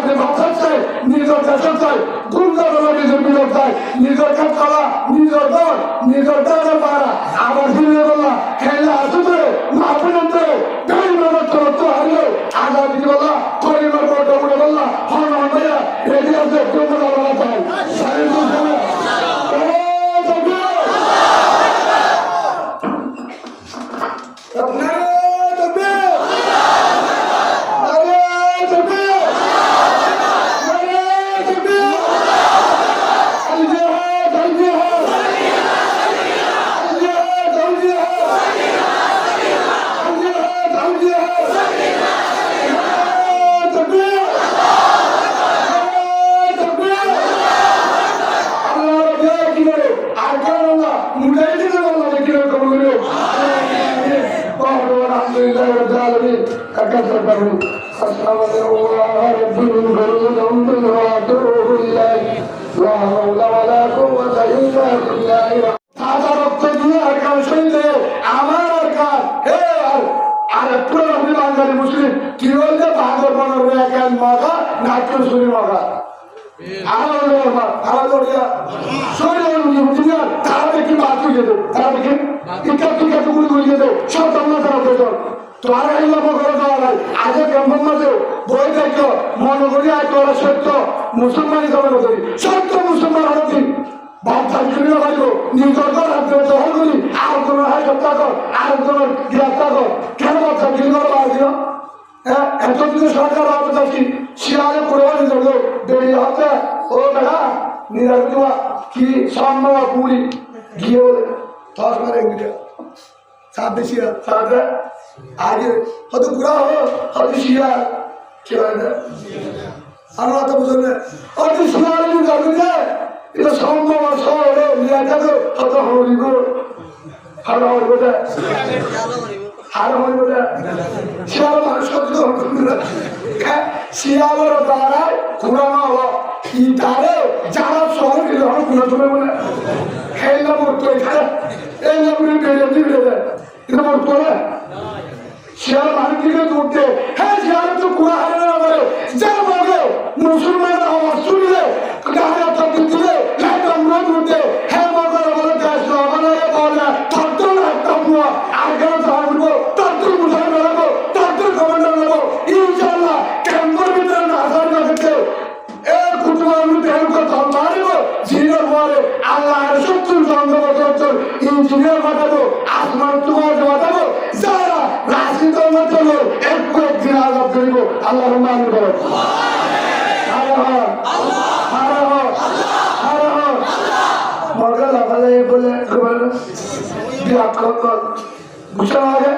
যে ভাষা চাই, নিজের দেশের চাই, গুন্ডা বলা নিজের বিরোধ চাই, নিজের কাঠতলা, নিজের দল, নিজের দাঁড়া পাড়া, আবার ফিরে বললাম খেলা আসবে মাহফিলতে বেড়ি মেহনত করো তো হারিয়ে আগামী বলা পরিবার বড় বলে বললাম হন ভাইয়া রেডি আছে তোমরা বলা চাই মুসলিম কি বলছে ভাগর বাংলা এক মগা নাট্য শুনি মগা মনে করি সত্য মুসলমানই সত্য মুসলমান হচ্ছে নিজের দখল করি আরেকজনের হাই হত্যা কর আরেকজনের গ্রেফতার কর কেন বাচ্চা দিল হ্যাঁ এতদিন সরকার আছি শিয়ালে কোরবানি যাবো বেরিয়ে হচ্ছে ও দেখা নিরাপদ কি সম্ভব পুরি গিয়ে বলে দশ মারে সাথে শিয়া সাথে আগে হয়তো ঘুরা হো হয়তো শিয়া কি হয় না আমরা তো বুঝলেন হয়তো শিয়ালে যাবে যে এটা সম্ভব শহরে নিয়ে যাবে হয়তো হরিব হারা হরিব শিয়াল মানুষ শিয়ালের দ্বারায় ঘুরানো হলো ইটারে যারা শহর গেলে হলো ঘুরে চলে বলে খেলনা মরতো এখানে এই নামগুলি বেড়ে বেড়ে যায় কিন্তু মরতো না শিয়াল মানুষ দিকে দৌড়তে হ্যাঁ শিয়ালের তো ঘুরা হারে না বলে যা বলে মুসলমানের আওয়াজ শুনলে গাড়ি চাকরি দিলে আমরা দৌড়তে হ্যাঁ মগর বলে দেশ আমাদের বলে থাকতো না একটা বুয়া আর কেন থাকবো তাদের মুসাই বেড়াবো তাদের কমান্ডার নেবো ইনশাল্লাহ কেন্দ্রের ভিতরে না আসার না খেতে এই কুটুমার দেহের কথা মারিব জিনের পরে আল্লাহর 70 বছর ইঞ্জিনিয়ার বাঁচাবো আসমান তোমার বাঁচাবো যারা রাশিদমের জন্য একদিন আজাদ করিব আল্লাহ মানি করো মগা লাফালে বলে বিরাট কর ঘুষানো আগে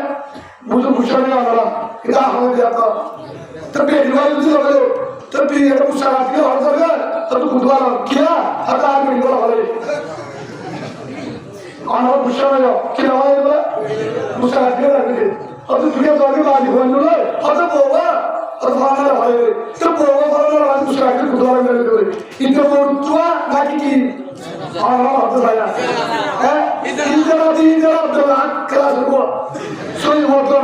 বুঝো ঘুষানো আমরা এটা আমাদের বিরাট কর তো বেরিবাই বুঝে গেল তো এটা ঘুষা রাখলে হল করবে তো বুধবার কিয়া হাতে আর বেরিব হলে আমার ঘুষানো কিনা হয় বলে ঘুষা রাখলে রাখলে হয়তো তুই দরকে বাড়ি হয়ে নিল হয়তো বৌবা হয়তো ভাঙা হয় তো বৌবা ভালো রাখলে ঘুষা রাখলে বুধবার বেরিয়ে দেবে কিন্তু বন্ধুয়া নাকি কি আমার হতে চাই না হ্যাঁ ক্লাস সই মতো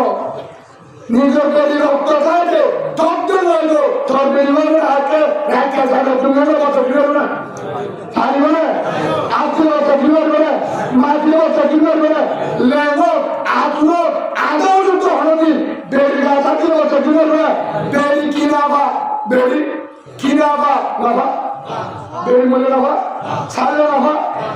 নিজের তৈরি রক্ত চাইলে তত্ত্ব রইল তোর বেরিবারের হাতে একটা জায়গা তুমি কথা ফিরবে না পারিব না আত্মীয় কথা ফিরবে না মাতৃ কথা ফিরবে না লেগো আত্মীয় আদৌ যুক্ত হননি বেরি গাছ আত্মীয় কথা ফিরবে না বেরি কিনাবা বেরি কিনাবা বাবা বেরি মনে রাখা সালে রাখা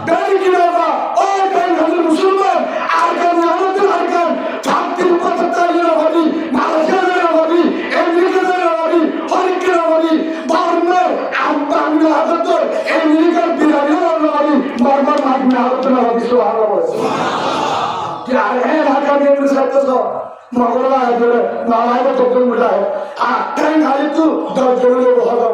বেরি কিনাবা ও বেরি হলে মুসলমান আর কেন আমাদের আর কেন ছাত্রী পঁচাত্তর ভাবি মালয়েশিয়ার ভাবি আমেরিকার ভাবি হরিকের ভাবি বার্মার আফগানের হাজত আমেরিকার বিরাটের ভাবি বার্মার মাধ্যমে হাজত ভাবি সুবহানাল্লাহ কি আর है ढाका में सकते तो मगरवा है जो नाला को तो मिला है आ टाइम खाली तू दर्द जोड़े वो होगा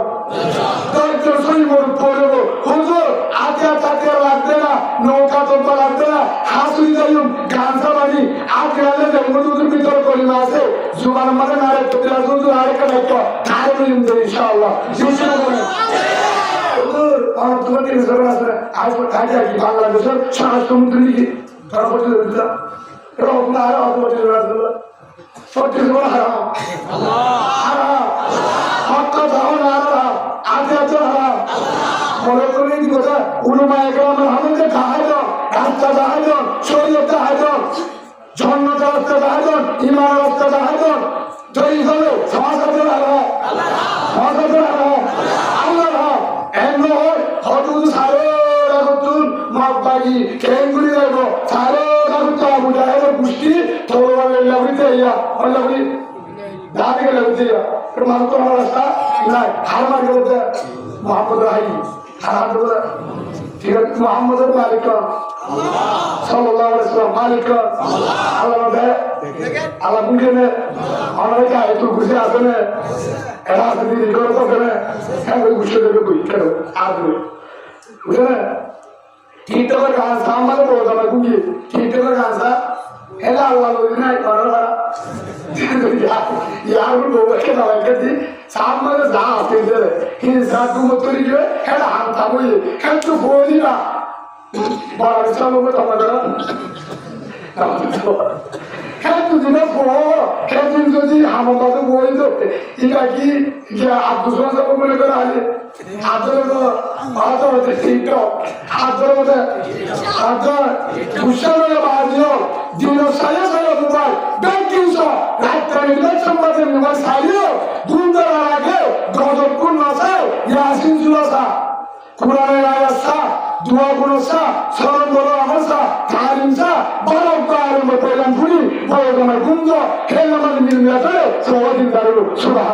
दर्द जो सही मोड़ पड़े वो हुजूर आते आते लगते ना नौका तो लगते ना हासुई जायूं गांसा वाली आके आले जब मुझे भीतर कोई ना से जुबान मरे नारे तो तेरा जुजू आरे का नहीं तो तारे में इंदे इंशाअल्लाह जिसने हुजूर और तुम्हारे रिजर्व है आज को खाया कि बांग्लादेश सारा समुद्र की तरफ से दिखता रोकना है और मुझे रास्ता सच्ची से बड़ा हराम अल्लाह हराम हक का दावा नारा উলুমায়ে কেরামের আমাদের দাহাজন, রাস্তা দাহাজন, শরীয়ত দাহাজন, জন্নতের রাস্তা দাহাজন, ইমানের রাস্তা দাহাজন, জয়ী হবে সমাজের আল্লাহ সমাজের আল্লাহ আল্লাহ এমন হজুদ সারে রাগুতুল মাবাগি কেঙ্গুলি দেব সারে রাগুত মুজাহিদ গোষ্ঠী তোরবারে লাগতে ইয়া লাগি দাদিকে লাগতে ইয়া প্রমাণ করার রাস্তা নাই হারমার গেলে মোহাম্মদ রাহি হারাম ঠিক আছে মোহাম্মদের মালিক সাল্লাল্লাহু আলাইহি ওয়াসাল্লাম মালিক আল্লাহ আল্লাহ বুঝেনে অনেকে একটু খুশি আছে না এরা যদি করে তো কেন হ্যাঁ ওই খুশি দেবে কই কেন আর বুঝে না ঠিক তো গান সামনে বলতে হবে বুঝি ঠিক তো গান সা এলা আল্লাহ বলি না করা यार वो लोग के दवा के दी सामने जा आते थे हिंसा को मत करिए है हां था वो है तो बोली ना बड़ा चलो मत हमारा है तो जिना को है जिन जो जी हम बात बोली तो इनका की क्या आप दूसरा सब बोले कर आले आदर तो बात होते ठीक तो आदर होते आदर गुस्सा में बात जो दिनों साया साया मोबाइल बैंकिंग सो रात का इलेक्शन में मोबाइल साया दूर आगे गजब को नसा यासीन सुनासा कुरान आया सा दुआ गुनो सा सरल बोलो अमर सा तालीम सा बड़ा कार में पैगाम पूरी बोलो तो मैं गुंजो खेलने में मिल मिला करे सोवा दिन दारू सुबह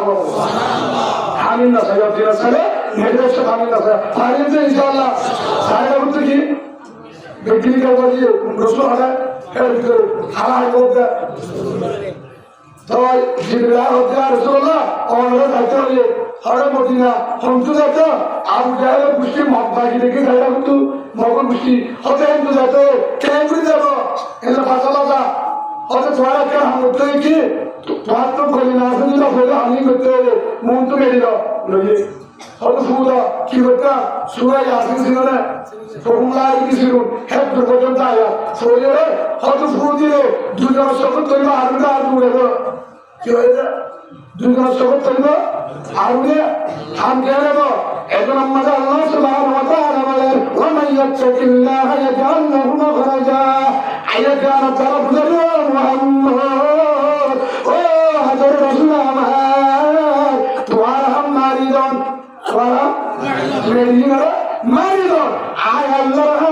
हामिन ना सही होती ना सले मेरे से हामिन ना सही हामिन से इंशाल्लाह सारे लोग तो की बेटी का वाली रसूल है फिर हारा है वो तो जिब्राइल होते हैं रसूलुल्लाह और वो कहते हैं हर मदीना हम तो जाते आप जाए कुछ मक्का की देखे जाएगा तो मगन कुछ होते हैं तो जाते क्या कुछ जाओ ऐसा फासला था और तो थोड़ा क्या हम होते हैं कि बात तो कोई ना सुनी ना बोले हम ही करते हैं मुंह तो मेरी लो लगे और तो पूरा की बता सूरज यासीन सिंह फॉर्मूला की शुरू है दुर्गोजन था यार सोये और तो पूरी दूसरा सब तो इतना आरंभ आरंभ है क्यों है दूसरा सब तो इतना आरंभ हम क्या है वो ऐसा नम्बर अल्लाह सुभान व तआला वाले वमन यत्तकिल्लाह यजअल लहु मखरजा आयत गाना तरफ दरो मोहम्मद ओ हजर रसूल अहमद तुम्हारा हम मारी दो तुम्हारा मेरी ना मारी दो आय अल्लाह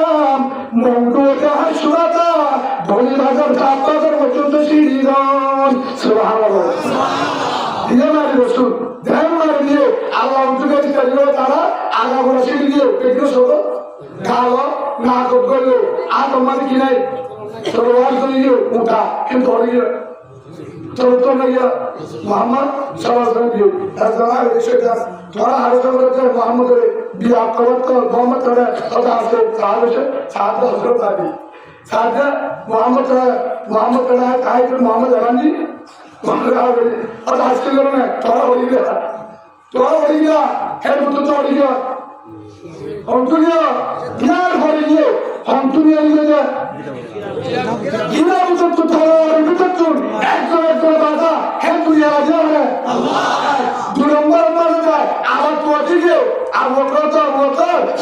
मुंडो का शुराता बोली बाजार तापा कर बच्चों तो सीढ़ी दो सुभान अल्लाह ये मारी रसूल ध्यान मार दिए अल्लाह उनको कैसे करियो तारा आगा बोला सीढ़ी दिए पेटो सोलो खालो ना को करो आप हमारे की नहीं तलवार तो नहीं उठा क्यों थोड़ी तो नहीं मोहम्मद सल्लल्लाहु अलैहि वसल्लम ऐसे का थोड़ा हारत करते मोहम्मद बियाह करत तो मोहम्मद करे अदा से साथ हजरत आदि साथ मोहम्मद करे काहे तो मोहम्मद अरानी मोहम्मद आ गए और आज के लोग ने थोड़ा हो गया है तो गया हम दुनिया ज्ञान हो रही है हम दुनिया में गिरा उतर तो थोड़ा उतर तो एक बाता है दुनिया जा है दो नंबर जाए आवाज तो ठीक है अब वो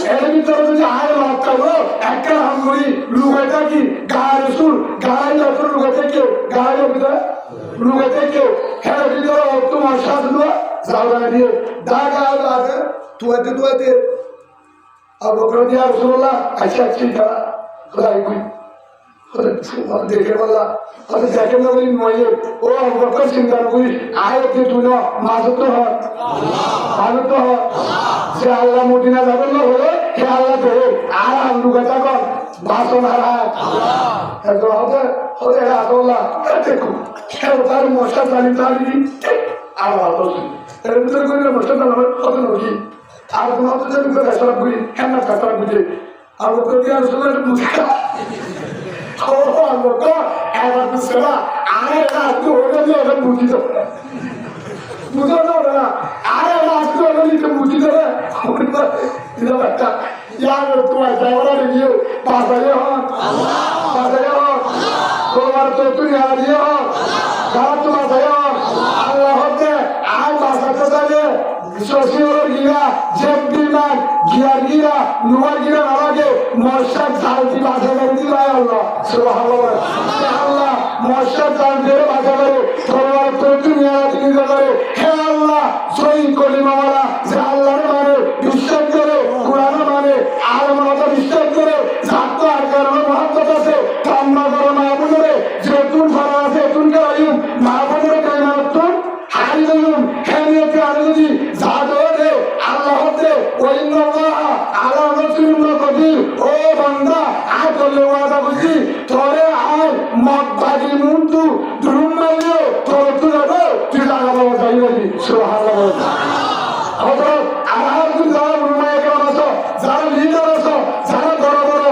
एडमी तरह से आए बात करो एक का हम कोई लुगाता की गाय रसूल लुगाते क्यों गाय लुगाते क्यों है इधर तुम आशाद हुआ सावधान दिए दागा आते तू आते अब वो दिया रसूलुल्लाह अच्छा ठीक है खुदा कोई देखे वाला और देखे ना कोई मोये ओ बकर सिंगार कोई आए थे तू ना माजत तो है से अल्लाह मदीना जाबे ना होए हे अल्लाह दे आरा हम लोग का को भाषण आ रहा है तो होते अल्लाह देखो है उतार मोशा ताली आवा तो तेरे तो कोई ना मोशा ताली होते नहीं আর কোন তো যেন করে খারাপ করি কেন খারাপ বুঝে আর ও তো আর সুন্দর মুখে ও আমার তো এবার বুঝলা আরে রাত তো হলো যে এখন বুঝি তো বুঝো না আরে রাত তো হলো যে বুঝি তো আমার তো এটা একটা यार तुम्हारा ड्राइवर ने ये पासाया हो তোমার তো তুই হারিয়ে हो गाना तुम्हारा अल्लाह होते आज बात करता है सोशियो गिरा जब भी मान গিয়া নুয়া গিরা নামাগে মশার জালটি বাঁচা করে দিলায় আল্লাহ সুবহানাল্লাহ আল্লাহ মশার জাল দিয়ে বাঁচা করে তোমার প্রতি নিয়ামত দিতে করে হে আল্লাহ সহি কলিমাওয়ালা যে আল্লাহর মানে বিশ্বাস করে কোরআন মানে আলেমের কথা বিশ্বাস করে জাত আর কারণে মহব্বত আছে কান্না করে মাহবুবের যেতুন ফরা আছে তুনকে আইম মাহবুবের কাইমাতুন হারিদুম হেমিয়তে আলুজি জাদরে আল্লাহ হতে ওয়াইন্নাল্লাহ আলা নাসরিল কদির ও বান্দা আয় করলে ওয়াদা বুঝি তোরে আয় মক্কাদি মুন্তু দুরুমাইও তোর তুই তুই লাগাবো যাইবি সুবহানাল্লাহ হযরত আলাউদ্দিন যারা রুমায়ে কেমন আছো যারা লিডার আছো যারা বড় বড়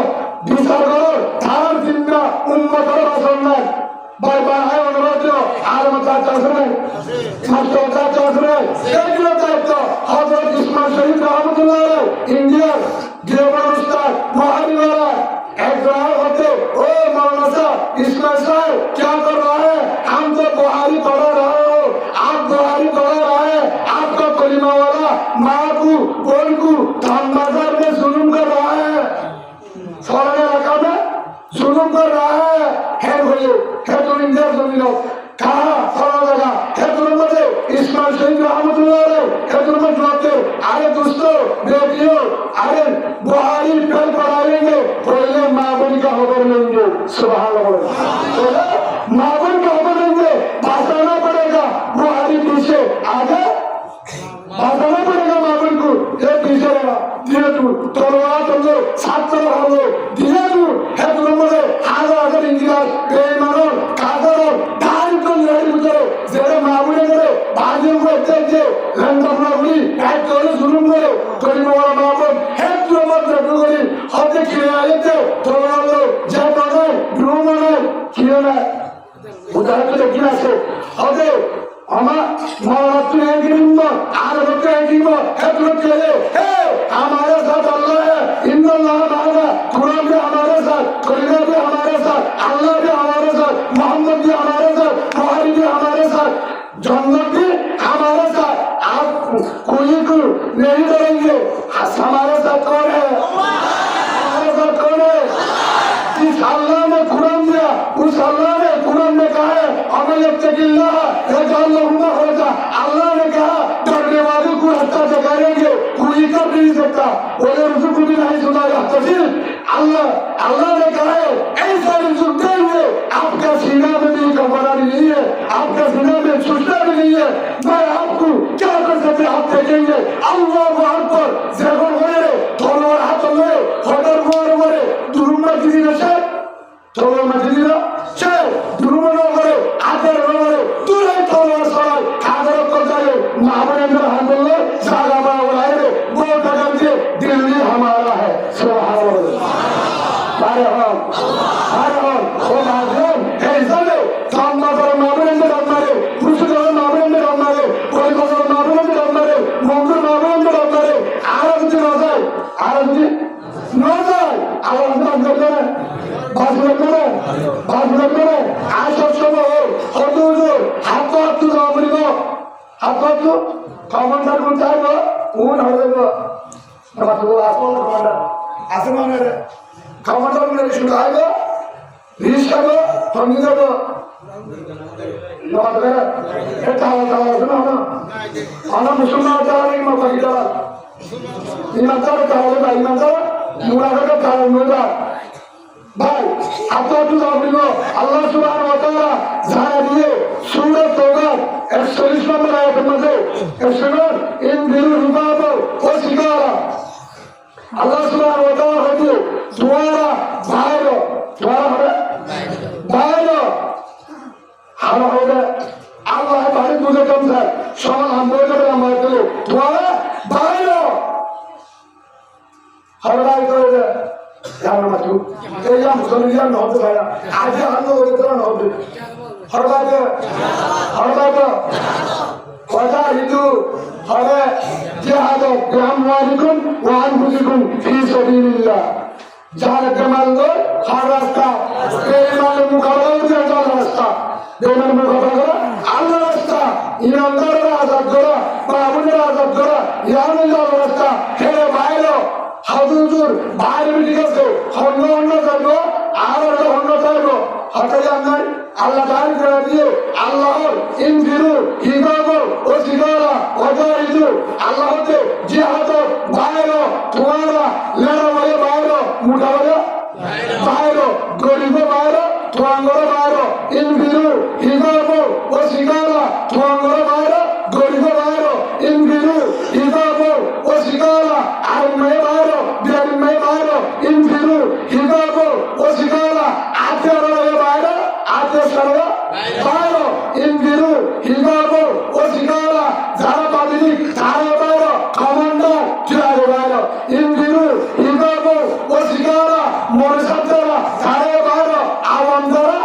বিচার করো তার চিন্তা উম্মতের বাসন নাই বাই বাই আয় অনুরোধ আলম চাচা শুনে মাস্টার চাচা শুনে এগুলো দায়িত্ব হযরত ইসমাইল শরীফ রহমতুল্লাহ ইন্ডিয়ার গ্লোবাল উস্তাদ মহাবিবারা एक बार होते ओ मौलाना साहब इसमें साहब क्या कर रहा है हम तो बुहारी पढ़ रहे हो आप बुहारी पढ़ रहे हैं आपका कलिमा वाला माँ को बोल को हम मजहब में जुल्म कर रहा है फौरन इलाका में जुल्म कर रहा है भैया है तुम इंडिया जमीन कहा फौरन लगा है तुम मजे इस्माइल शरीफ रहमतुल्लाह है तुम मत अरे दोस्तों बेटियों अरे बुहारी फेल पढ़ाएंगे पहले माबन का खबर लेंगे सुबहानअल्लाह माबन का खबर लेंगे बताना पड़ेगा बुहारी पीछे आगे बताना पड़ेगा माबन को ये पीछे रहेगा दिए तू तलवार तुमने छात्र हो दिए तू है तुमने हजार इंजिनियर बेईमानों कागरों दाल को लड़ी उतरो जेरे माबुने करे बाजियों को अच्छे लंदन में हुई एक तोले जुलूम करे तोली मोरा माबन है तुम मत रखो करी होते खिलाए थे तलवार लो जब बने ड्रूम बने खिलाना उधर तो देखी ना से होते अमा मौलाना है गिरिम्बा आलम है गिरिम्बा है तुम केले है हमारे साथ अल्लाह है इन्नल्लाह माना कुरान भी हमारे साथ कलीमा भी हमारे साथ अल्लाह भी हमारे साथ मोहम्मद भी हमारे साथ बुहारी भी हमारे साथ जन्नत भी हमारे साथ आप कोई को नहीं डरेंगे हमारे साथ कौन है हमारे साथ कौन है जिस अल्लाह ने कुरान दिया उस अल्लाह ने कुरान में कहा है अमल यत्तकिल्लाह अल्लाह ने कहा डरने वालों को रास्ता दिखाएंगे कोई कर नहीं सकता और रुजुक भी नहीं सुना तफसील अल्लाह ने कहा है ऐसा रुजुक देंगे आपका सीना में भी कमरा भी नहीं है आपका सीना में सुस्ता भी नहीं है मैं आपको क्या कर सकते आप देखेंगे अल्लाह वहां पर जगह हुए थोड़ा हाथ हुए होटर हुए दुरुमा किसी नशा थोड़ा मजली ना चाहे दुरुमा ना करे आदर ना करे दूर थोड़ा सारा खादर को जाए महाबलेंद्र हमले सारा बावलाए वो कदम के दिल्ली हमारा है सुबहानअल्लाह अरे ओ मालूम है इसने सामना पर महाबलेंद्र हमारे पुष्कर महाबलेंद्र हमारे कोई को महाबलेंद्र हमारे मंगल महाबलेंद्र हमारे आरब जी नजाय आवाज ना करते बाजू आज सब समय हो हाथ कमांडर को चाहिए उन हरदेगो नमस्ते आसमान कमांडर आसमान में कमांडर में शुरू आएगा रिश्ता को फंडिंग को नमस्ते ये तावा सुना ना आना मुसलमान चाह नहीं मत किधर ईमानदार चाहोगे भाई ईमानदार मुराद का चाह मुराद भाई आपको तो जाओगे अल्लाह सुब्हान व तआला जाना दिए सूरत तौबा 41 नंबर आयत में से इसमें इन दिल रुबाब और सिगारा अल्लाह सुब्हान व तआला होते द्वारा बाहर हम हो गए अल्लाह भाई तुझे कम था सवाल हम बोल रहे हैं हमारे लिए द्वारा बाहर हर रात को यार मत तू ये हम सुनिया न होते भाई आज हम लोग इतना न होते हर बात वजा हिंदू हरे जिहाद बिअमवालिकुम व अनफुसिकुम फी सबिलिल्लाह जान कमाल दो हर रास्ता बेईमान मुकाबला में जाल रास्ता बेईमान मुकाबला अल्लाह रास्ता ईमानदार आजाद करो बाबू করে আজাদ করা ইয়ানি যাওয়ার অবস্থা হেরে বাইরে হাজুর বাইরে ঠিক আছে অন্য অন্য যাইব আর অন্য যাইব হঠাৎ আমরা আল্লাহ দান করে দিয়ে আল্লাহর ইনফিরু হিবাবু ও সিগারা ওয়াজাইজু আল্লাহতে জিহাদ বাইরে তোমারা লেরা বলে বাইরে মুঠা বলে বাইরে গরিব বাইরে তোমার বাইরে ইনফিরু হিবাবু ও সিগারা তোমার বাইরে গরিব বাইরে ইনফিরু হিবাবু ও সিগারা আর মে বাইরে বিয়ারি মে বাইরে ইনফিরু হিবাবু ও সিগারা আতে বাইরে আতে সরো বাইরে ইনফিরু হিবাবু ও সিগারা যারা পাবলিক তারা বাইরে কমান্ডার যারা বাইরে ইনফিরু হিবাবু ও সিগারা মোরসাদরা তারা বাইরে আওয়াম যারা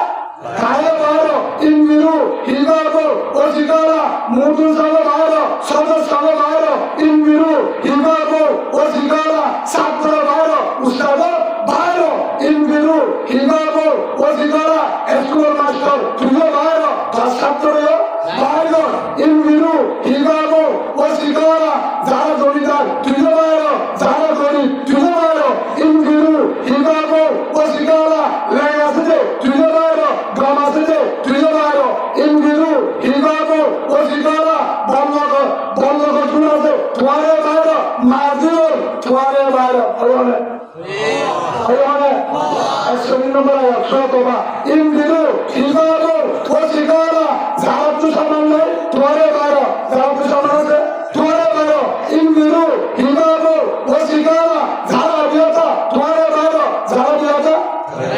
তারা বাইরে ইনফিরু হিবাবু ও সিগারা মুদু সালে বাইরে সদস্য সালে বাইরে ইনফিরু হিবাবু ও সিগারা ছাত্র বাইরে উস্তাদ বাইরে ইনফিরু হিবাবু ও সিগারা স্কুল মাস্টার তুইও বাইরে তার ছাত্র বাইরে ইনফিরু হিবাবু ও সিগারা যারা জমিদার তুইও বাইরে যারা গরিব তুইও বাইরে ইনফিরু হিবাবু ও সিগারা লেগে আছে যে তুইও বাইরে গম আছে যে তুইও বাইরে ইনফিরু হিবাবু ও সিগারা বন্ধ শুনে আছে তোমারে বাইরে মাজিও তোমারে বাইরে নম্বর 100 ইনফিরু হিবাবু ও সিগারা যারা তো সামান নাই তোমারে বাইরে যারা তো সামান আছে তোমারে বাইরে ইনফিরু হিবাবু ও সিগারা যারা বিয়াতা তোমারে বাইরে যারা বিয়াতা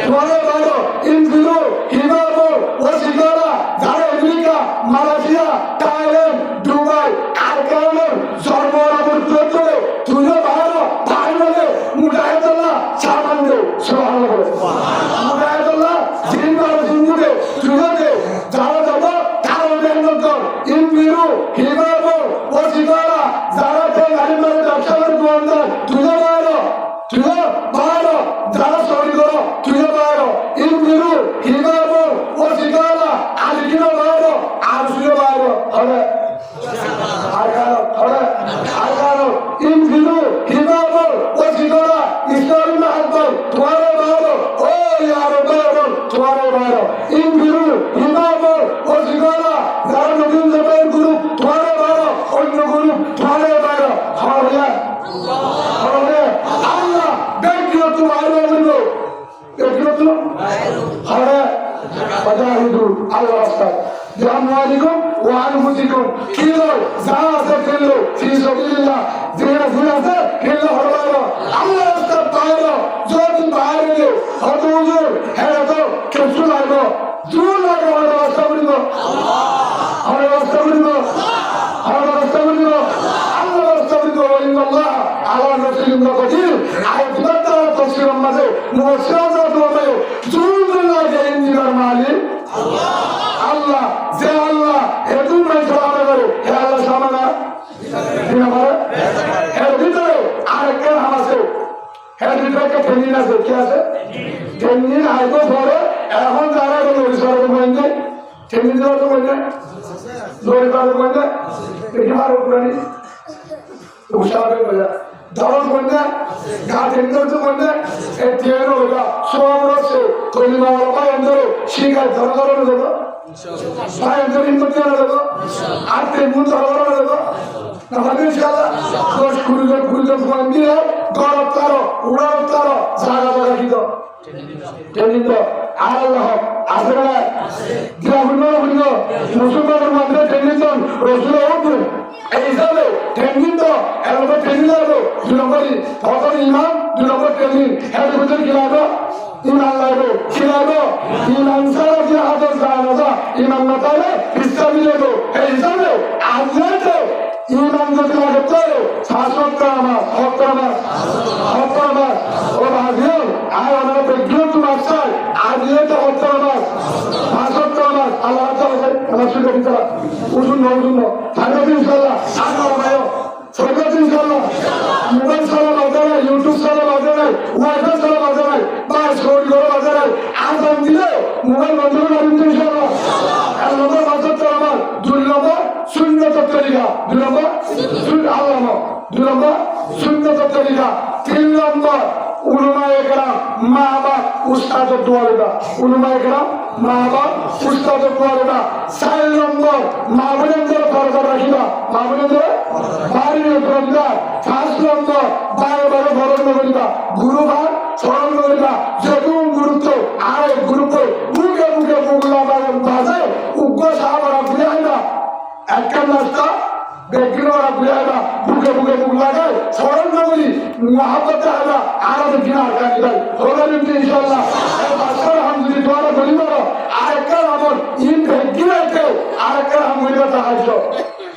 তোমারে বাইরে ইনফিরু হিবাবু ও সিগারা যারা আমেরিকা মালয়েশিয়া থাইল্যান্ড দুবাই আর কারণে জন্মরাবর চলে তুইও বাইরে বাইরে মুজাহিদুল্লাহ সামান দে সুবহানাল্লাহ মুজাহিদুল্লাহ জিন্দাবাদ জিন্দুকে তুইও দে যারা যাবো তারা মেহনত কর ইনফিরু হিবাবু ও সিগারা যারা তেল আলিমারে ব্যবসা করে দোকানদার তুইও বাইরে যারা চুরি করো তুইও বাইরে ইনফিরু হিবাবু ও সিগারা আলিকিনো বাইরে আর তুইও বাইরে হবে ইনফিরু হিবাবু ও সিগারা ইসলামী মাহাত্মার তোমারে বাইরে ও ইয়ার বাইরে তোমারে বাইরে ইনফিরু হিবাবু ও সিগারা যারা নতুন জবের গ্রুপ তোমারে বাইরে অন্য গ্রুপ তোমারে বাইরে হবে আল্লাহ ব্যক্তিগত বাইরে বলবো ব্যক্তিগত হবে বাজাহিদু আল্লাহ রাস্তায় জামওয়ালিকুম ওয়া আনফুসিকুম কিলো যা আছে কিলো ফি সাবিলিল্লাহ জিনা আছে কিলো হরবাইলো আল্লাহ রাস্তায় বাইরে যদি বাইরে হত হুজুর হ্যাঁ তো কিছু লাগবে জোর লাগে আমার রাস্তা বলিব আমার রাস্তা বলিব আমার রাস্তা বলিব আল্লাহ রাস্তা বলিব ইন্নাল্লাহ আলা নাসরিন কাদির আয়াত বাতা তাফসীর মাঝে মুফাসসিরাত বলে জোর লাগে ইন্দিরার মালিক আল্লাহ যে আল্লাহ এতুম নাই সামনে করে হে আল্লাহ সামনে দিনা করে এর ভিতরে আরেকটা নাম আছে এর ভিতরে একটা টেনিন আছে কি আছে টেনিন আইতো পরে এখন যারা হলো ঈশ্বরের মধ্যে টেনিন দেওয়ার মধ্যে দৌড়ে পাওয়ার মধ্যে দেখি মারো প্রাণী উৎসাহের মধ্যে ধরন মধ্যে গা টেনিন মধ্যে এই টেন ওটা সব রয়েছে কলিমা ভাই অন্তরে শিখায় ধরনের দেবো ভাই অন্তরে ইনপত্তি দেবো আর তেমন ধরনের দেবো আমাদের ইনশাআল্লাহ দশ কুড়িজন ফোন দিয়ে গরব তারো উড়াব তারো জায়গা জায়গা কি তো টেনিন তো আর আল্লাহ আছে না গ্রামীণ মুসলমানের মধ্যে টেনিন রসুল এই হিসাবে টেনিন তো এর মধ্যে টেনিন লাগবে 2 নম্বরই প্রথম ইমান 2 নম্বর টেনিন এর ভিতরে কি লাগবে ইমান লাগবে কি লাগবে ইমান ছাড়া কি হাতে যায় না ইমান না তাহলে ইসলামী লাগবে এই হিসাবে আল্লাহতে ইমান যদি লাগে তো শাসক আমার হক আমার ও ভাবিও আর আমার বিজ্ঞান তো মাস্টার আদিয়ে তো হক আমার শাসক আমার আল্লাহ তাআলা আমার সুযোগ দিতে উজুন থাকবে ইনশাআল্লাহ আল্লাহ ভাইও থাকবে ইনশাআল্লাহ মোবাইল চালা বাজারে ইউটিউব চালা বাজারে ওয়াইফাই চালা বাজারে বা স্কুল ঘর বাজারে আজান দিলে মোবাইল বন্ধ করে দিন ইনশাআল্লাহ আল্লাহ বাজার তো আমার 2 নম্বর শূন্য সুন্নত তরিকা 2 নম্বর আল্লামা 2 নম্বর সুন্নত তরিকা 3 নম্বর উলামায়ে কেরাম মা বাপ উস্তাদ দোয়ালেদা উলামায়ে কেরাম মা বাপ উস্তাদ দোয়ালেদা 4 নম্বর মা বোনদের ফরজ রাখিবা মা বোনদের বাড়ির ফরজদার 5 নম্বর বারে বারে বরণ করিবা গুরুবার স্মরণ করিবা যেমন গুরুত্ব আর গুরুত্ব বুকে বুকে বুগলা বাজে উগ্র সাহাবারা বুঝায় না একটা রাস্তা বেগিনরা বুঝায় না বুকে বুকে বুক লাগায় স্মরণ করি মহাব্বত আলা আরামে দিন আর কাজ দেয় হলো কিন্তু ইনশাআল্লাহ আলহামদুলিল্লাহ দোয়া করি বলো আরেকটা আমল ইন বেগিনাতে আরেকটা আমল তাহাজ্জুদ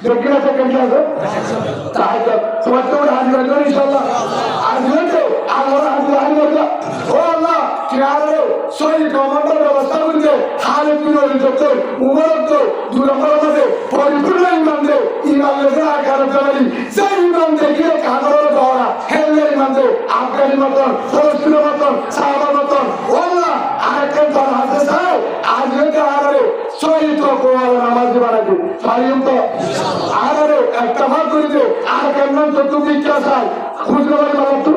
বেগিনাতে কেমন আছে তাহাজ্জুদ সবাই তো হাজির করি ইনশাআল্লাহ আর দিলে আল্লাহর হাজির ও আল্লাহ কিয়ারে সহি কমান্ডার ব্যবস্থা করতে খালিদ বিন ওয়ালিদ তো উমর তো দুরম্বর মধ্যে পরিপূর্ণ ইমান দে ইমান লেখা আকার জানি সেই ইমান দেখিয়ে কাগর পাওয়া হেলে ইমান দে আফগানি মতন ফলস্তিন মতন সাহাবা মতন আল্লাহ আরেকটা তার হাতে চাও আজকে আরে সহি তো কোয়াল নামাজ বানাতে সারিম তো আরে একটা ভাগ করে দে আর কেন তো তুমি কি চাই খুঁজে পাই মাত্র তো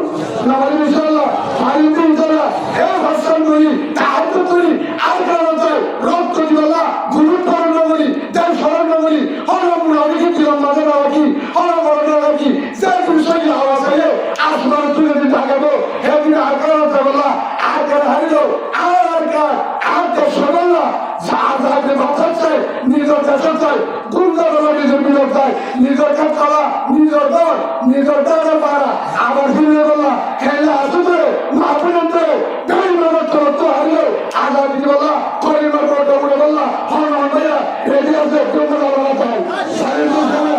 নামাজ ইনশাআল্লাহ সারিম তো ইনশাআল্লাহ হে ভাষণ করি তাহাজ্জুদ করি আর কেন চাই রক্ত দিওলা গুরু পড়ন করি দেন স্মরণ করি হলো মুনাফিক দিলাম মাঝে না কি হলো বড় না কি সেই বিষয় হাওয়া চাইলে আসমান তুলে দিতে থাকবো হে দিন আর কেন চাইলা আর কেন হারিলো আর কার আর তো সরলা সাহায্যে বাঁচা চাই নিজের দেশ চাই গুন্ডার নিজের বিরোধ চাই নিজের কালা নিজের দল নিজের দলের পাড়া আবার ফিরে বললা খেলা আসতে মাহফিলতে গাড়ি মেরে তো হারিয়ে আজাদ দিতে বললা করিমার বড় বলে বললা হন ভাইয়া রেডি আছে তোমরা বলা চাই সারি দুসরা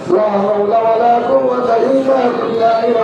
لا حول ولا قوة إلا بالله